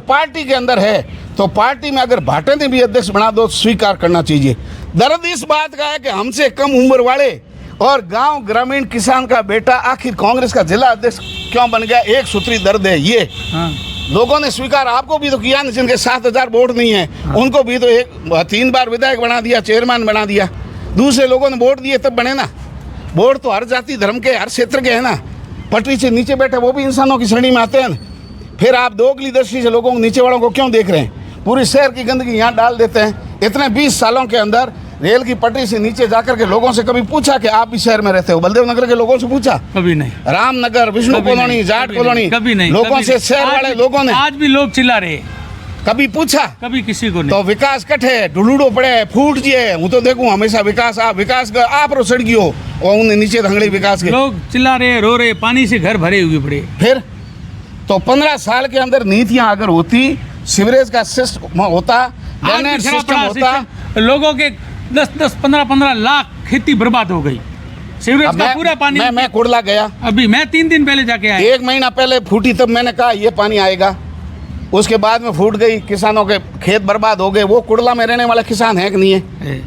Party के अंदर है तो पार्टी में अगर भाटे ने भी अध्यक्ष बना दो स्वीकार करना चाहिए। दर्द इस बात का है कि हमसे कम उम्र वाले और गांव ग्रामीण किसान का बेटा आखिर कांग्रेस का जिला अध्यक्ष क्यों बन गया, एक सूत्री दर्द है ये। लोगों ने स्वीकार आपको भी तो किया ना, जिनके 7,000 वोट नहीं है उनको भी तो 3 बार विधायक बना दिया, चेयरमैन बना दिया। दूसरे लोगों ने वोट दिए तब बने ना। वोट तो हर जाति धर्म के हर क्षेत्र के है ना। पटरी से नीचे बैठे वो भी इंसानों की श्रेणी में आते हैं ना। फिर आप दोगली दृष्टि से लोगों को नीचे वालों को क्यों देख रहे हैं? पूरी शहर की गंदगी यहाँ डाल देते हैं। इतने 20 सालों के अंदर रेल की पटरी से नीचे जाकर के लोगों से कभी पूछा कि आप भी शहर में रहते हो? बलदेव नगर के लोगों से पूछा? कभी नहीं। रामनगर, विष्णु कॉलोनी, जाट कॉलोनी, कभी नहीं। लोगों से, शहर वाले लोगों ने आज भी लोग चिल्ला रहे, कभी पूछा? कभी किसी को नहीं। तो विकास कटे ढुलूडो पड़े फूट जिए। हूँ तो देखूँ हमेशा विकास आप रो सड़गी हो और उन्हें नीचे धंगड़े विकास के लोग चिल्ला रहे, रो रहे, पानी से घर भरे हुए पड़े। फिर तो 15 साल के अंदर नीतियां अगर होती, सीवरेज का सिस्टम होता, ड्रेनेज सिस्टम होता, लोगों के 10-10, 15-15 लाख खेती बर्बाद हो गई। सीवरेज का पूरा पानी। मैं कुड़ला गया, अभी मैं 3 दिन पहले जाके आया। 1 महीना पहले फूटी, तब मैंने कहा ये पानी आएगा। उसके बाद में फूट गई, किसानों के खेत बर्बाद हो गए। वो कुड़ला में रहने वाले किसान है कि नहीं है?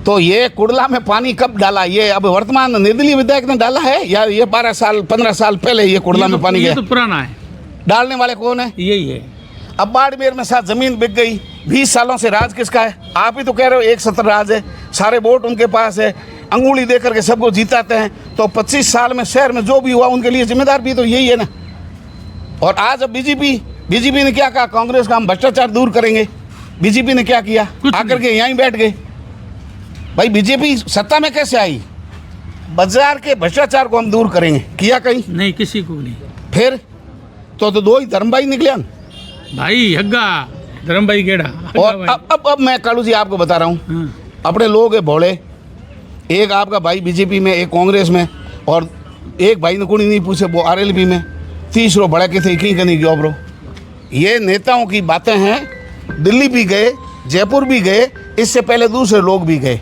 तो ये कुड़ला में पानी कब डाला? ये अब वर्तमान निर्दलीय विधायक ने डाला है या ये 12 साल 15 साल पहले ये कुड़ला में पानी गया? ये तो पुराना है। डालने वाले कौन है? यही है। अब बाड़मेर में साथ जमीन बिक गई। 20 सालों से राज किसका है? आप ही तो कह रहे हो 170 राज है, सारे वोट उनके पास है, अंगुली दे करके सबको जीताते हैं। तो 25 साल में शहर में जो भी हुआ उनके लिए जिम्मेदार भी तो यही है ना। और आज अब बीजेपी ने क्या कहा? कांग्रेस का हम भ्रष्टाचार दूर करेंगे। बीजेपी ने क्या किया? आकर के यहीं बैठ गए। भाई बीजेपी सत्ता में कैसे आई? बाजार के भ्रष्टाचार को हम दूर करेंगे, किया कहीं? नहीं, किसी को नहीं। फिर तो 2 ही धर्म भाई निकले भाई, हग्गा धर्म भाई गेड़ा। और अब मैं कालू जी आपको बता रहा हूँ, अपने लोग है भोले। एक आपका भाई बीजेपी में, एक कांग्रेस में, और एक भाई ने कुछ नहीं पूछे वो आरएलपी में, तीसरो बड़ा के थे कहीं नहीं गया ब्रो। ये नेताओं की बातें हैं। दिल्ली भी गए, जयपुर भी गए, इससे पहले दूसरे लोग भी गए।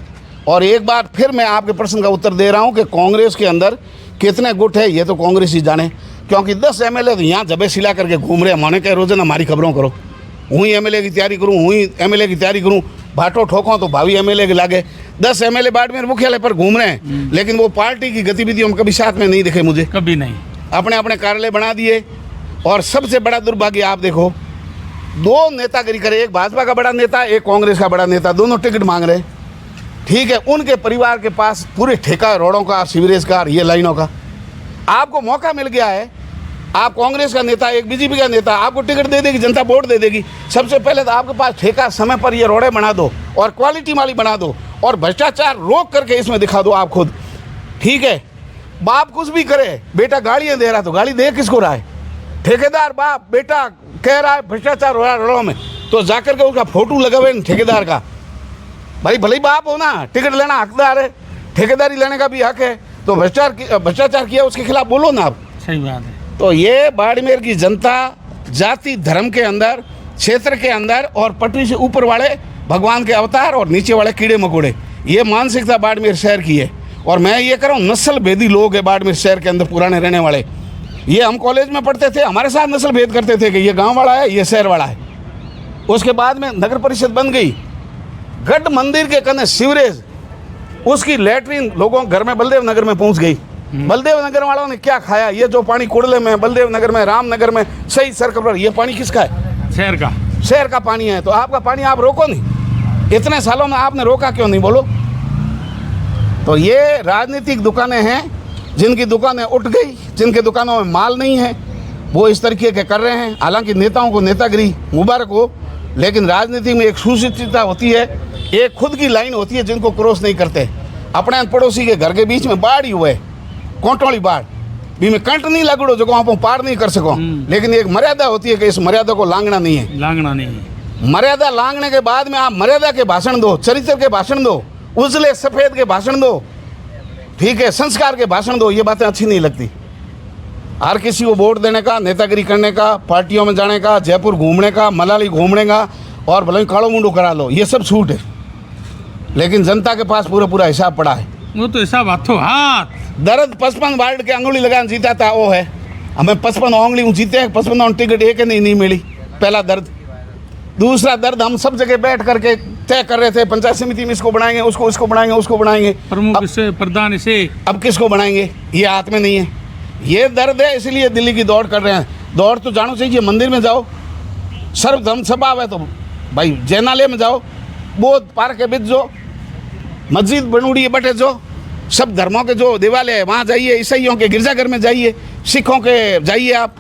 और एक बार फिर मैं आपके प्रश्न का उत्तर दे रहा हूं कि कांग्रेस के अंदर कितने गुट है ये तो कांग्रेस ही जाने। क्योंकि 10 एमएलए तो यहाँ जबे सिला करके घूम रहे। माने कह रोजाना हमारी खबरों करो, हूँ एमएलए की तैयारी करूँ, हूँ एमएलए की तैयारी करूँ, भाटो ठोको तो भावी एमएलए के लागे। 10 एमएलए बाड़मेर मुख्यालय पर घूम रहे हैं, लेकिन वो पार्टी की गतिविधियों में कभी साथ में नहीं दिखे मुझे, कभी नहीं। अपने अपने कार्यालय बना दिए। और सबसे बड़ा दुर्भाग्य आप देखो, 2 नेतागिरी करे, एक भाजपा का बड़ा नेता, एक कांग्रेस का बड़ा नेता, दोनों टिकट मांग रहे। ठीक है, उनके परिवार के पास पूरे ठेका रोडों का, सीवरेज का, ये लाइनों का। आपको मौका मिल गया है, आप कांग्रेस का नेता, एक बीजेपी का नेता, आपको टिकट दे देगी जनता, वोट दे देगी। सबसे पहले तो आपके पास ठेका, समय पर ये रोडें बना दो और क्वालिटी वाली बना दो और भ्रष्टाचार रोक करके इसमें दिखा दो आप खुद। ठीक है, बाप कुछ भी करे, बेटा गाड़ियाँ दे रहा तो गाड़ी दे किसको रहा है? ठेकेदार बाप बेटा कह रहा है भ्रष्टाचार हो रहा है रोडों में, तो जाकर के उसका फोटो लगावे ठेकेदार का। भाई भले ही बाप हो ना, टिकट लेना हकदार है, ठेकेदारी लेने का भी हक है। तो भ्रष्टाचार किया उसके खिलाफ बोलो ना आप। सही बात है। तो ये बाड़मेर की जनता जाति धर्म के अंदर, क्षेत्र के अंदर और पटरी से ऊपर वाले भगवान के अवतार और नीचे वाले कीड़े मकोड़े, ये मानसिकता बाड़मेर शहर की है। और मैं ये कह रहा हूँ, नस्ल भेदी लोग है बाड़मेर शहर के अंदर पुराने रहने वाले। ये हम कॉलेज में पढ़ते थे, हमारे साथ नस्ल भेद करते थे कि ये गांव वाला है, ये शहर वाला है। उसके बाद में नगर परिषद बन गई, गढ़ मंदिर के कने सीवरेज, उसकी लैट्रिन लोगों घर में बलदेव नगर में पहुंच गई। बलदेव नगर वालों ने क्या खाया? ये जो पानी कुड़ले में, बलदेव नगर में, रामनगर में, सही सर्कल पर, ये पानी किसका है? शहर का पानी है। तो आपका पानी आप रोको नहीं, इतने सालों में आपने रोका क्यों नहीं बोलो? तो ये राजनीतिक दुकानें हैं, जिनकी दुकानें उठ गई, जिनके दुकानों में माल नहीं है, वो इस तरीके के कर रहे हैं। हालांकि नेताओं को नेतागिरी मुबारक हो, लेकिन राजनीति में एक सुशिक्षितता होती है, एक खुद की लाइन होती है जिनको क्रॉस नहीं करते। अपने पड़ोसी के घर के बीच में बाढ़ ही हुए, कोटवाली बाढ़ भी में कंट नहीं लगड़ो जो आप पार नहीं कर सको, लेकिन एक मर्यादा होती है कि इस मर्यादा को लांघना नहीं है। मर्यादा लांघने के बाद में आप मर्यादा के भाषण दो, चरित्र के भाषण दो, उजले सफेद के भाषण दो, ठीक है, संस्कार के भाषण दो। ये बातें अच्छी नहीं लगती। हर किसी को वोट देने का, नेतागिरी करने का, पार्टियों में जाने का, जयपुर घूमने का, मनाली घूमने का, और भले कालो मुंडू करा लो, ये सब छूट है। लेकिन जनता के पास पूरा हिसाब पड़ा है। वो तो हिसाब हाथों हाथ। दर्द 55 वार्ड के अंगुली लगान जीता था वो है। हमें 55 उंगली जीते, 55 टिकट एक नहीं मिली। पहला दर्द। दूसरा दर्द हम सब जगह बैठ करके तय कर रहे थे, पंचायत समिति में इसको बनाएंगे, उसको बनाएंगे, उसको बनाएंगे, प्रमुख इसे, प्रधान इसे। अब किसको बनाएंगे ये हाथ में नहीं है। ये दर्द है, इसलिए दिल्ली की दौड़ कर रहे हैं। दौड़ तो जानो चाहिए, मंदिर में जाओ, सर्वधर्म सभा है तो भाई जैनालय में जाओ, बोध पार्क के बीच जो मस्जिद बनूड़ी है बटे जो सब धर्मों के जो देवालय है वहाँ जाइए, ईसाइयों के गिरजाघर में जाइए, सिखों के जाइए, आप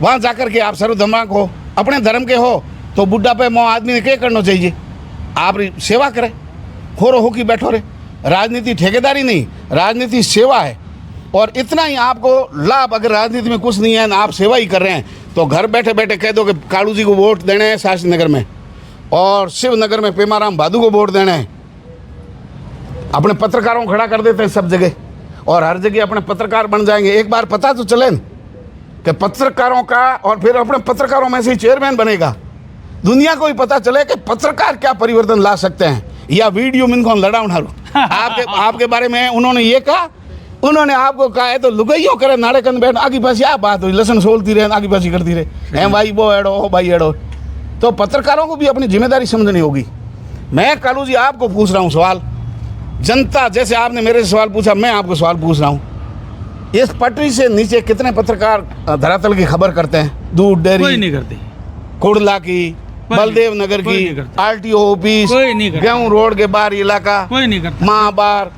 वहाँ जाकर के आप सर्वधर्माक हो, अपने धर्म के हो तो बुढ़ापे मोह आदमी ने क्या करना चाहिए, आप सेवा करें, खोरो हो कि बैठो रे। राजनीति ठेकेदारी नहीं, राजनीति सेवा है। और इतना ही आपको लाभ, अगर राजनीति में कुछ नहीं है ना आप सेवा ही कर रहे हैं तो घर बैठे बैठे कह दो कि कालू जी को वोट देने हैं शास्त्री नगर में और शिवनगर में पेमाराम भादू को वोट देने हैं। अपने पत्रकारों को खड़ा कर देते हैं सब जगह और हर जगह अपने पत्रकार बन जाएंगे। एक बार पता तो चले न कि पत्रकारों का, और फिर अपने पत्रकारों में से ही चेयरमैन बनेगा। दुनिया को भी पता चले कि पत्रकार क्या परिवर्तन ला सकते हैं। या वीडियो में इनको लड़ा उठा लो आपके बारे में उन्होंने ये कहा, उन्होंने आपको कहा है तो लुगाइयों करे नाड़े कन बैठ आगे पास या बात हुई, लसन सोलती रहे, आगे पासी करती रहे, हैं भाई वो एड़ो हो भाई एड़ो। तो पत्रकारों को भी अपनी जिम्मेदारी समझनी होगी। मैं कालू जी आपको पूछ रहा हूँ सवाल, जनता, जैसे आपने मेरे से सवाल पूछा मैं आपको सवाल पूछ रहा हूँ, इस पटरी से नीचे कितने पत्रकार धरातल की खबर करते हैं? दूध डेयरी कोई नहीं करते, कुड़ला की, बलदेव नगर की, RTO ऑफिस, गेहूं रोड के बाहर इलाका, कोई नहीं करता। महाबार,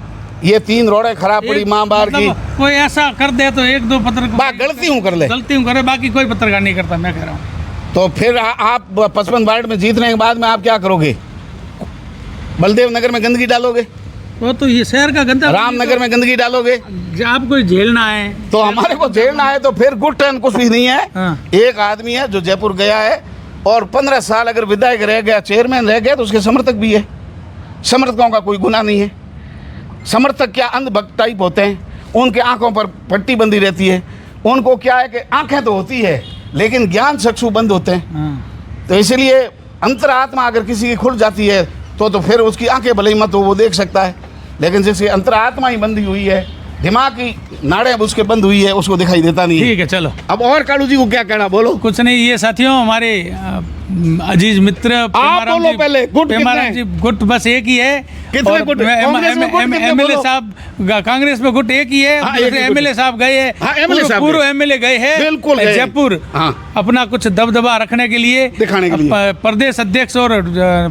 ये 3 रोडें खराब पड़ी महाबार की। कोई ऐसा कर दे तो 1-2 पत्रकार गलती हूँ कर ले, गलती हूँ करे, बाकी कोई पत्रकार नहीं करता। मैं कह रहा हूँ तो फिर आप 55 वार्ड में जीतने के बाद में आप क्या करोगे? बलदेव नगर में गंदगी डालोगे, वो तो ये शहर का गंदा, रामनगर में गंदगी डालोगे, आपको झेलना है तो हमारे को झेलना है। तो फिर गुड टर्न कुछ भी नहीं है। हाँ। एक आदमी है जो जयपुर गया है और 15 साल अगर विधायक रह गया, चेयरमैन रह गया तो उसके समर्थक भी है। समर्थकों का कोई गुनाह नहीं है। समर्थक क्या अंधभक्त टाइप होते हैं, उनके आंखों पर पट्टी बंधी रहती है, उनको क्या है कि आंखें तो होती है लेकिन ज्ञान चक्षु बंद होते हैं। हाँ। तो इसलिए अंतरात्मा अगर किसी की खुल जाती है तो फिर उसकी आंखें भले ही मत हो, वो देख सकता है, लेकिन जिसकी अंतरात्मा ही बंदी हुई है, दिमाग की नाड़ें उसके बंद हुई है, उसको दिखाई देता नहीं है। ठीक है, चलो अब और कालू जी को क्या कहना, बोलो। कुछ नहीं, ये साथियों हमारे अजीज मित्र आप बोलो पहले, गुट कितने? जी गुट बस एक ही है। कितने और गुट? कांग्रेस में गुट कितने एमएलए बोलो? साहब, कांग्रेस में गुट एक ही है। हाँ, एक ही गुट। एमएलए साहब गए हैं, हाँ, MLA साहब पूर्व गए। एमएलए गए हैं बिल्कुल गए। जयपुर, हाँ। अपना कुछ दबदबा रखने के लिए, दिखाने के लिए। प्रदेश अध्यक्ष और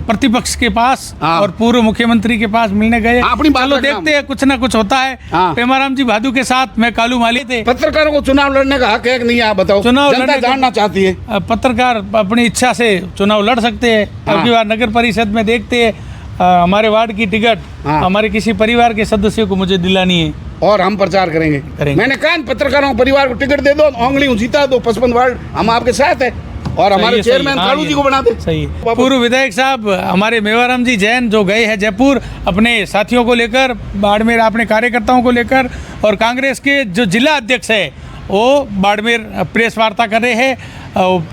प्रतिपक्ष के पास हाँ। और पूर्व मुख्यमंत्री के पास मिलने गए। हाँ, अपनी बात चलो रखना। देखते हैं, कुछ ना कुछ होता है। हाँ। पेमाराम जी भादू के साथ मैं कालू माली थे। पत्रकारों को चुनाव लड़ने का हक है कि नहीं, आप बताओ। चुनाव जनता लड़ने का- जानना चाहती है। पत्रकार अपनी इच्छा से चुनाव लड़ सकते हैं। हाँ। अबकी बार नगर परिषद में देखते हैं, हमारे वार्ड की टिकट हाँ। हमारे किसी परिवार के सदस्य को मुझे दिलानी है। और हम प्रचार करेंगे। मैंने कहा पत्रकारों को परिवार को टिकट दे दो, उंगली जीता दो, 55 वार्ड हम आपके साथ है और हमारे चेयरमैन कालू जी को बना दे। सही है। पूर्व विधायक साहब हमारे मेवाराम जी जैन जो गए हैं जयपुर अपने साथियों को लेकर, बाड़मेर अपने कार्यकर्ताओं को लेकर, और कांग्रेस के जो जिला अध्यक्ष है वो बाड़मेर प्रेस वार्ता कर रहे हैं,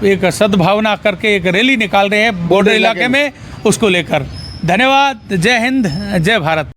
एक सद्भावना करके एक रैली निकाल रहे हैं बॉर्डर इलाके में, उसको लेकर। धन्यवाद। जय हिंद, जय भारत।